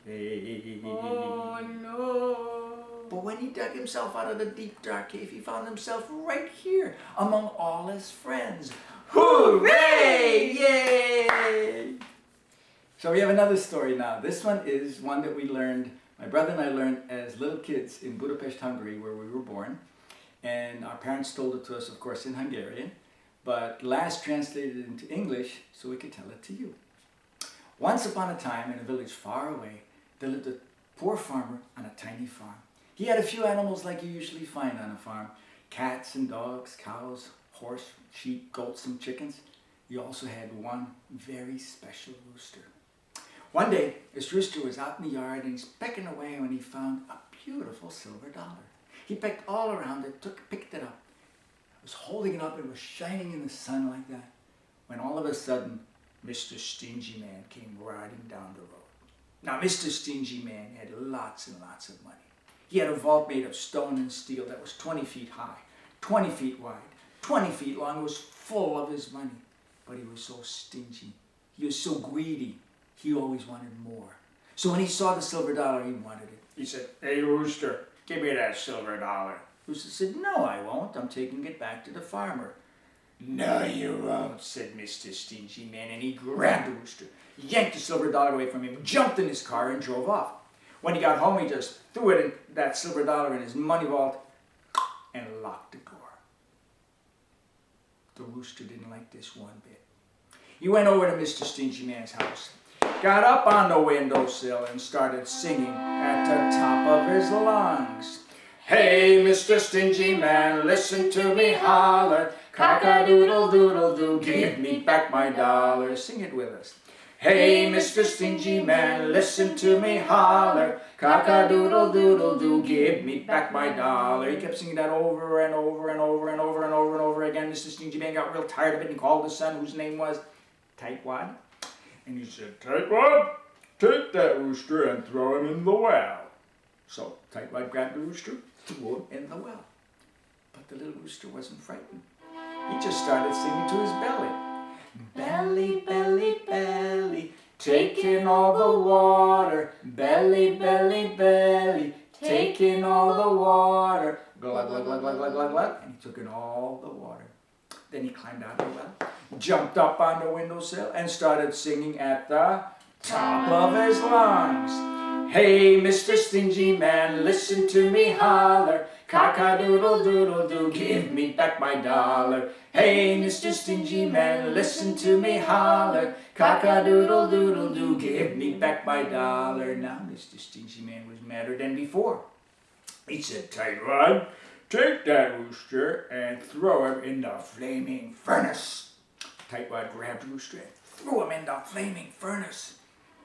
cave. Oh no! But when he dug himself out of the deep, dark cave, he found himself right here among all his friends. Hooray! Yay! So we have another story now. This one is one that we learned, my brother and I learned as little kids in Budapest, Hungary, where we were born. And our parents told it to us, of course, in Hungarian, but last translated it into English so we could tell it to you. Once upon a time, in a village far away, there lived a poor farmer on a tiny farm. He had a few animals like you usually find on a farm. Cats and dogs, cows, horse, sheep, goats, and chickens. He also had one very special rooster. One day, this rooster was out in the yard and he's pecking away when he found a beautiful silver dollar. He pecked all around it, picked it up, was holding it up, and was shining in the sun like that, when all of a sudden, Mr. Stingy Man came riding down the road. Now, Mr. Stingy Man had lots and lots of money. He had a vault made of stone and steel that was 20 feet high, 20 feet wide, 20 feet long. It was full of his money, but he was so stingy. He was so greedy. He always wanted more. So when he saw the silver dollar, he wanted it. He said, "Hey, Rooster, give me that silver dollar." Rooster said, "No, I won't. I'm taking it back to the farmer." "No, you won't," said Mr. Stingy Man, and he grabbed the rooster, yanked the silver dollar away from him, jumped in his car, and drove off. When he got home, he just threw that silver dollar in his money vault and locked the door. The rooster didn't like this one bit. He went over to Mr. Stingy Man's house, got up on the windowsill, and started singing at the top of his lungs. "Hey, Mr. Stingy Man, listen to me holler. Cock-a-doodle-doodle-doo, give me back my dollar." Sing it with us. "Hey, Mr. Stingy Man, listen to me holler. Cock-a-doodle-doodle-doo, give me back my dollar." He kept singing that over and over and over and over and over and over again. Mr. Stingy Man got real tired of it and he called his son, whose name was Tightwad. And he said, "Tightwad, take that rooster and throw him in the well." So Tightwad grabbed the rooster, threw him in the well. But the little rooster wasn't frightened. He just started singing to his belly. "Belly, belly, belly, take in all the water. Belly, belly, belly, take in all the water. Glug, glug, glug, glug, glug, glug, glug." And he took in all the water. Then he climbed out of the well, jumped up on the windowsill, and started singing at the top of his lungs. "Hey, Mr. Stingy Man, listen to me holler. Cock-a-doodle-doodle-doo, give me back my dollar. Hey, Mr. Stingy Man, listen to me holler. Cock-a-doodle-doodle-doo, give me back my dollar." Now Mr. Stingy Man was madder than before. He said, "Tightwad, take that rooster and throw him in the flaming furnace." Tightwad grabbed Rooster and threw him in the flaming furnace.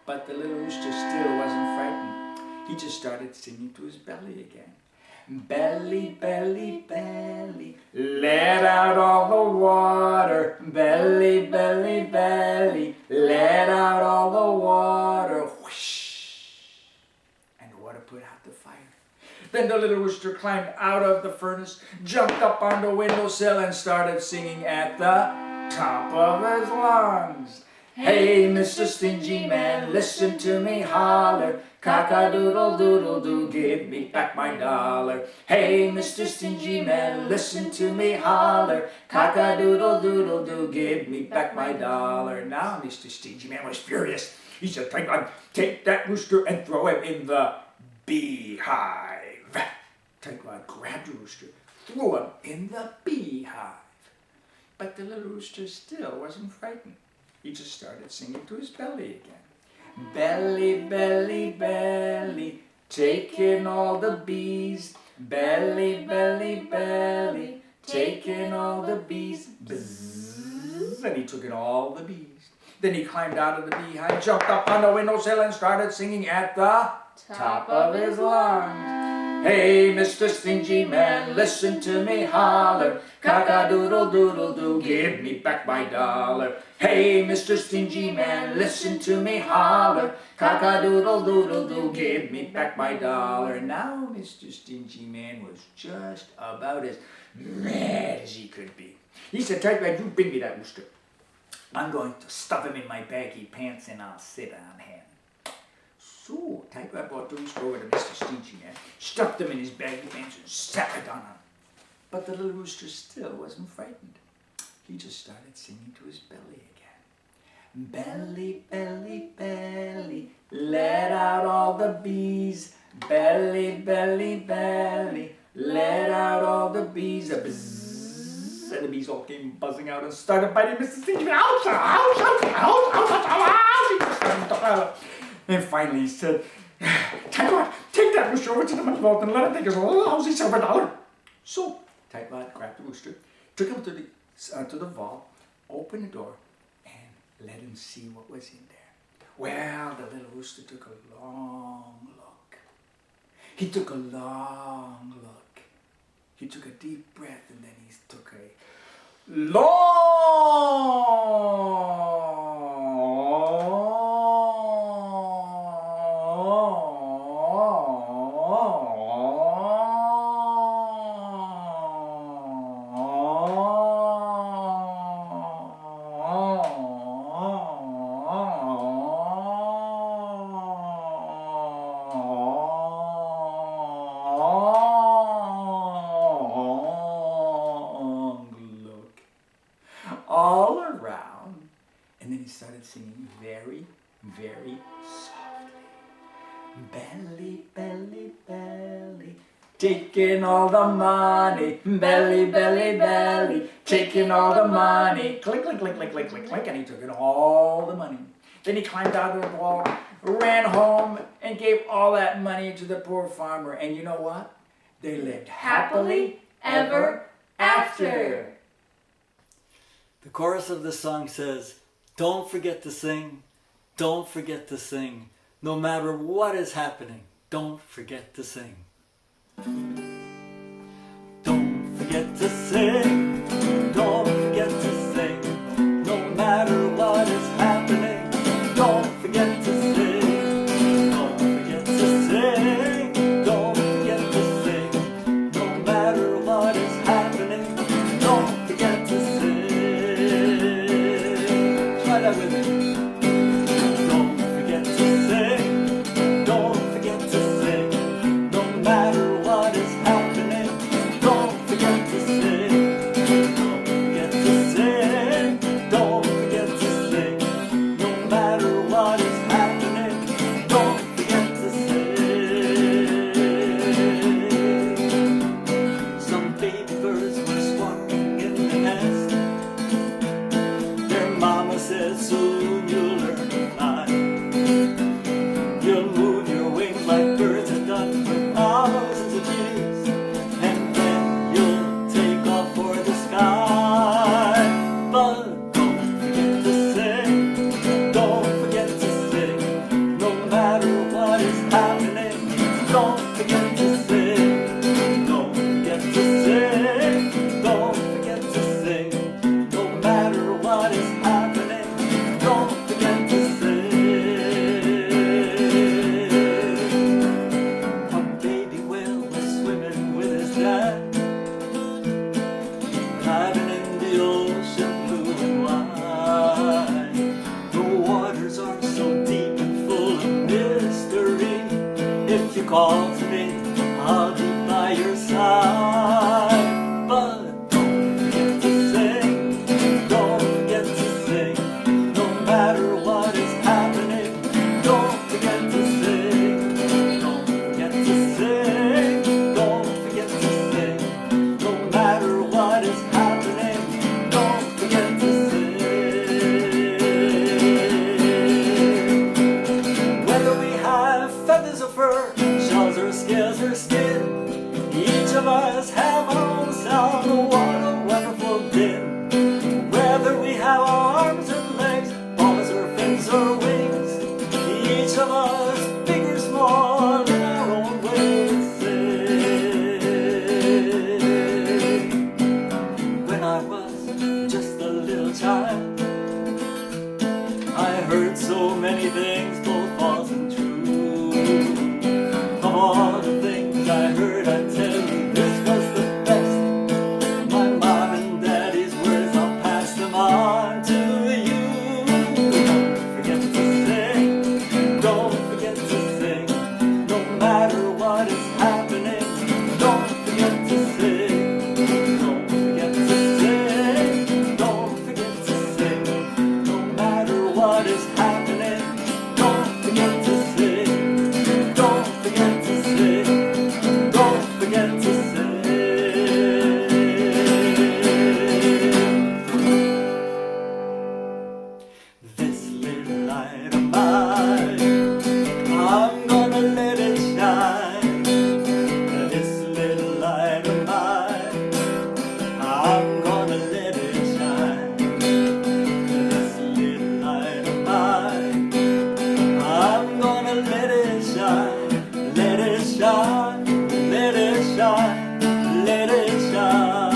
But the little rooster still wasn't frightened. He just started singing to his belly again. "Belly, belly, belly, let out all the water. Belly, belly, belly, let out all the water." Whoosh! And the water put out the fire. Then the little rooster climbed out of the furnace, jumped up on the windowsill, and started singing at the top of his lungs. "Hey, Mr. Stingy Man, listen to me holler. Cock-a-doodle-doodle-doo, give me back my dollar. Hey, Mr. Stingy Man, listen to me holler. Cock-a-doodle-doodle-doo, give me back my dollar." Now Mr. Stingy Man was furious. He said, "Tightwad, take that rooster and throw him in the beehive." Tightwad grabbed the rooster, threw him in the beehive. But the little rooster still wasn't frightened. He just started singing to his belly again. "Belly, belly, belly, take in all the bees. Belly, belly, belly, take in all the bees." Bzzz. And he took in all the bees. Then he climbed out of the beehive, jumped up on the windowsill, and started singing at the top of his lungs. Hey, Mr. Stingy Man, listen to me holler. Cock-a-doodle-doodle-doo, give me back my dollar. Hey, Mr. Stingy Man, listen to me holler. Cock-a-doodle-doodle-doo, give me back my dollar. Now, Mr. Stingy Man was just about as mad as he could be. He said, Tight Rat, you bring me that rooster. I'm going to stuff him in my baggy pants and I'll sit on him. So, Tight Rat brought the rooster over to Mr. Stingy Man, stuffed him in his baggy pants and sat it on him. But the little rooster still wasn't frightened. He just started singing to his belly again. Belly, belly, belly, let out all the bees. Belly, belly, belly, let out all the bees. A bzzz, and the bees all came buzzing out and started biting Mr. Stingy Man. Ouch, ouch, ouch, ouch, ouch, ouch, ouch. He was starting to holler. And finally he said, Tight Rat, take that rooster over to the money vault and let him take his lousy silver dollar. So, Tight Rat grabbed the rooster, took him to the vault, opened the door, and let him see what was in there. Well, the little rooster took a long look. He took a long look. He took a deep breath and then he took a long all around, and then he started singing very, very softly. Belly, belly, belly, taking all the money. Belly, belly, belly, taking all the money. Click, click, click, click, click, click, click, and he took in all the money. Then he climbed out of the wall, ran home, and gave all that money to the poor farmer. And you know what? They lived happily ever after. The chorus of the song says, don't forget to sing, don't forget to sing. No matter what is happening, don't forget to sing. Don't forget to sing, don't forget to sing. No matter what is happening, don't forget to sing. Don't forget to sing, don't forget to sing. No matter what is happening, don't forget to sing. Try that with me. Don't forget to sing, don't forget to sing. No matter what is happening, don't forget to sing. Don't forget to sing, don't forget to sing. No matter what is happening, don't forget to sing. Some baby birds were swarming in the nest. Their mama said, soon you'll learn to fly. You'll move your wings like birds have done for thousands of years, and then you'll take off for the sky. But don't forget to sing, don't forget to sing. No matter what is happening, don't forget to sing. Don't forget to sing, don't forget to sing. No matter what is happening, don't forget to sing. A baby whale was swimming with his dad, diving in the ocean blue and wide. The waters are so deep and full of mystery. If you call to me, I'll be by your side. But don't forget to sing, don't forget to sing. No matter what is happening, don't forget to sing. Don't forget to sing, don't forget to sing. No matter what is happening, don't forget to sing. Whether we have feathers or fur, shells or many things, both false and true. Of all the things I heard, I tell you, this was the best. My mom and daddy's words, I'll pass them on to you. Don't forget to sing, don't forget to sing, no matter what is happening. Don't forget to sing, don't forget to sing, don't forget to sing, no matter what is happening. Don't forget to sing, don't forget to sing, don't forget to sing. This little light of mine, I'm gonna let it shine. This little light of mine, I'm gonna let it shine. This little light of mine, I'm gonna let it shine. Let it shine, let it shine, let it shine.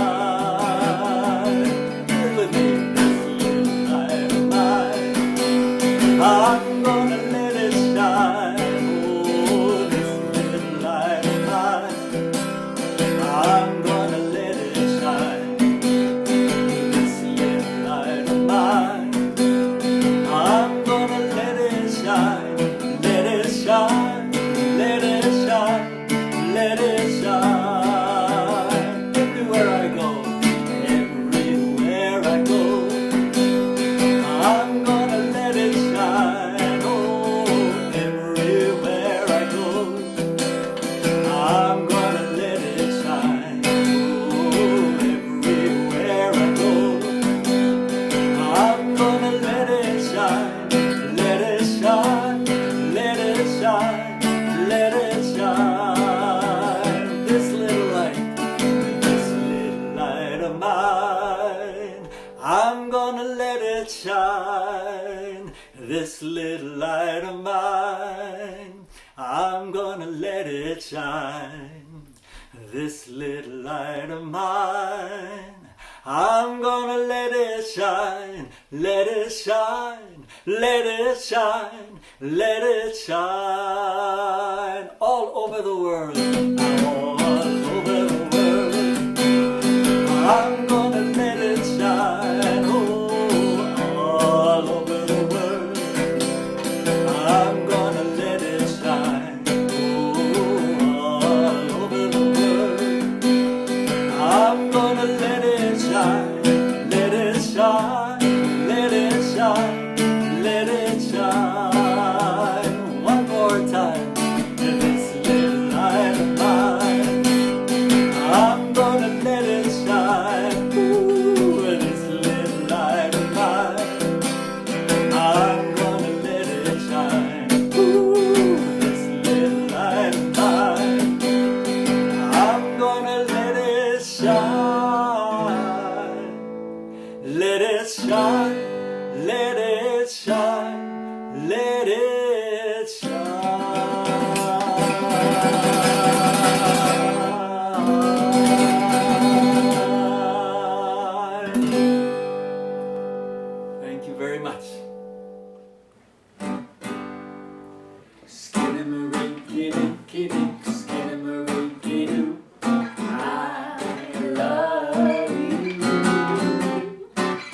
Here with me, this little light of mine, I'm gonna let it shine. Oh, this little light of mine, I'm gonna let it shine. This little light of mine, I'm gonna let it shine. Let it shine, let it shine, let it shine. Everywhere I go, everywhere I go, I'm gonna let it shine. Oh, everywhere I go, I'm gonna let it shine. Oh, everywhere I go, I'm gonna let it shine. Let it shine, let it shine, let it shine. This little light of mine, I'm gonna let it shine. This little light of mine, I'm gonna let it shine. This little light of mine, I'm gonna let it shine. Let it shine, let it shine, let it shine. All over the world, all over the world, I'm gonna let it shine. Oh, all over the world, I'm gonna let it shine. Oh, all over the world, I'm gonna let it shine. Let it shine, let it shine, let it shine. One more time. This little light of mine, I'm gonna let it shine. Ooh, this little light of mine, I'm gonna let it shine. Ooh, this little light of mine, I'm gonna let it shine. Let it shine, let it shine, let it shine. Thank you very much. Skidamarinky-dink-dink, skidamarinky-doo. I love you.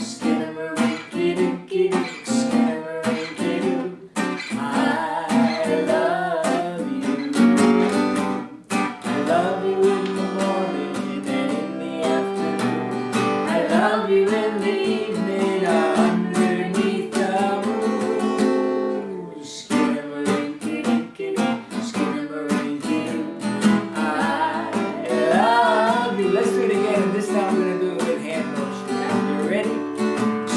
Skidamarinky-dink-dink, skidamarinky-doo. I love you. I love you in the morning and in the afternoon. I love you in the evening underneath the moon. Skidamarinky-dink-dink, skidamarinky-doo. I love you. Let's do it again. This time we're gonna do it with hand motion. You ready?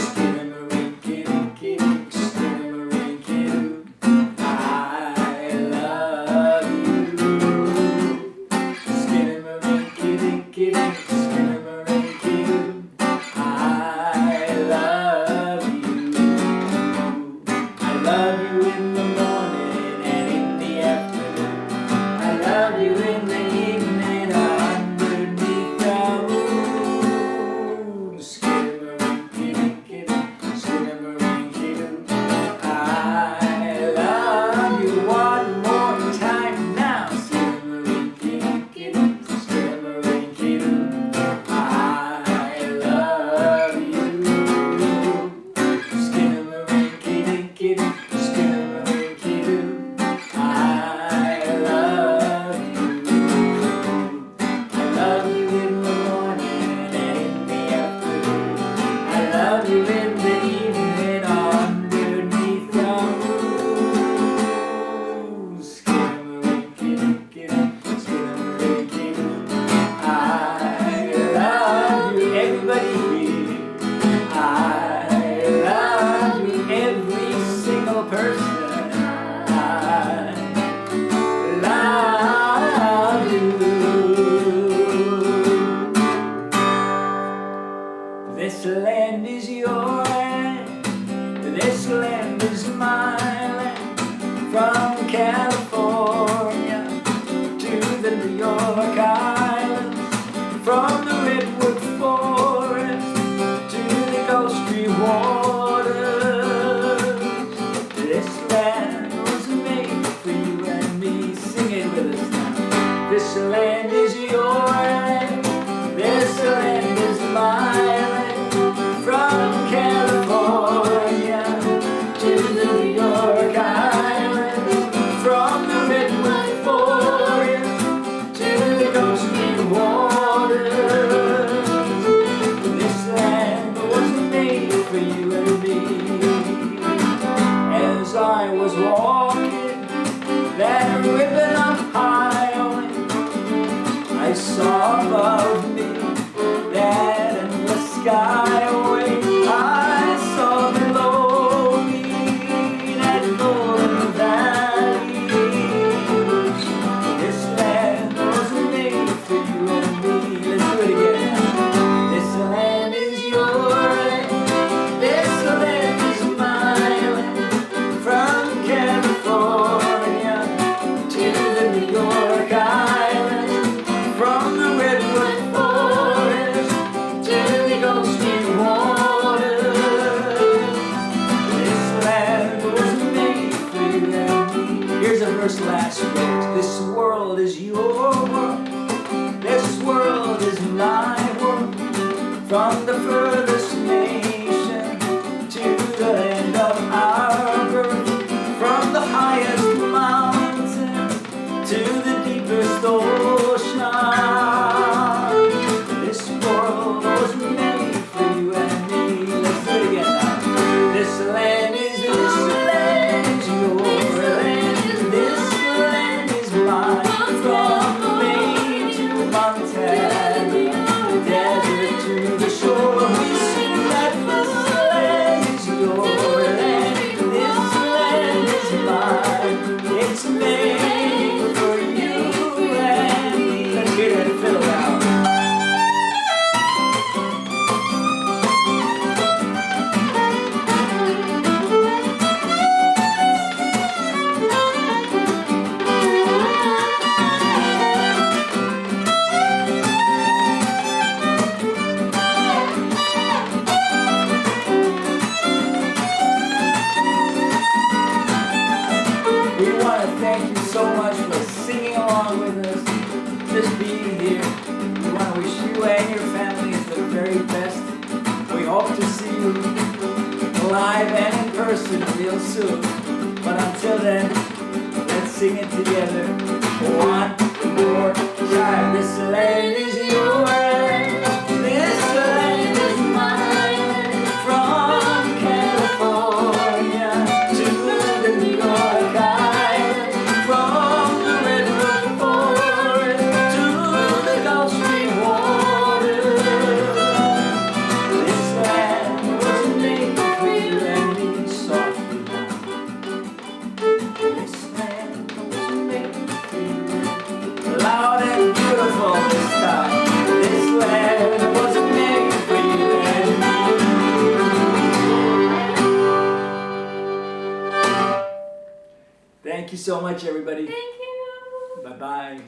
Skidamarinky-dink-dink, skidamarinky-doo. I love you. Skidamarinky-dink-dink, skidamarinky-doo. I love you in the evening underneath the moon. Skidamarinky-dinky-doo, skidamarinky-doo. I love you, everybody here. I love you, every single person. I love you. This land is your land, this land is my land. From California to the New York Islands, from the redwood forest to the Gulf Stream waters. This land was made for you and me. Sing it with us now. This land is your land, this land is my land. From California to the New York Islands, from the redwood forest to the Gulf Stream waters. This land was made for you and me. As I was walking that ribbon of highway, I saw above me that endless skyway. I saw below me that golden valley. This land was made for you and me. Let's do it again. This land is your land, this land is my land. From California to the New York Islands, from the redwood forest to the Gulf Stream waters. This land was made for you and me. Here's a verse last phrase. This world is your world, this world is my world. From the furthest nation to the end of our birth, from the highest mountain to the deepest ocean. This world was made for you and me. Let's do it again now. This land is your land, this land is mine. From Maine to Montana, the desert to the shore, we sing that this land is your land, this land is mine. It's made for you and me. Let's hear that fiddle now. We want to thank you so much for singing along with us, just being here. We want to wish you and your families the very best. We hope to see you live and in person real soon. But until then, let's sing it together. One more time. This land is your land, this land is mine. From California to the New York Islands, from the redwood forest to the Gulf Stream waters. This land was made for you and me. Softly now. This land was made for you and me. Loud and beautiful this time. This land was made for you and me. Thank you so much, everybody. Thank you. Bye-bye.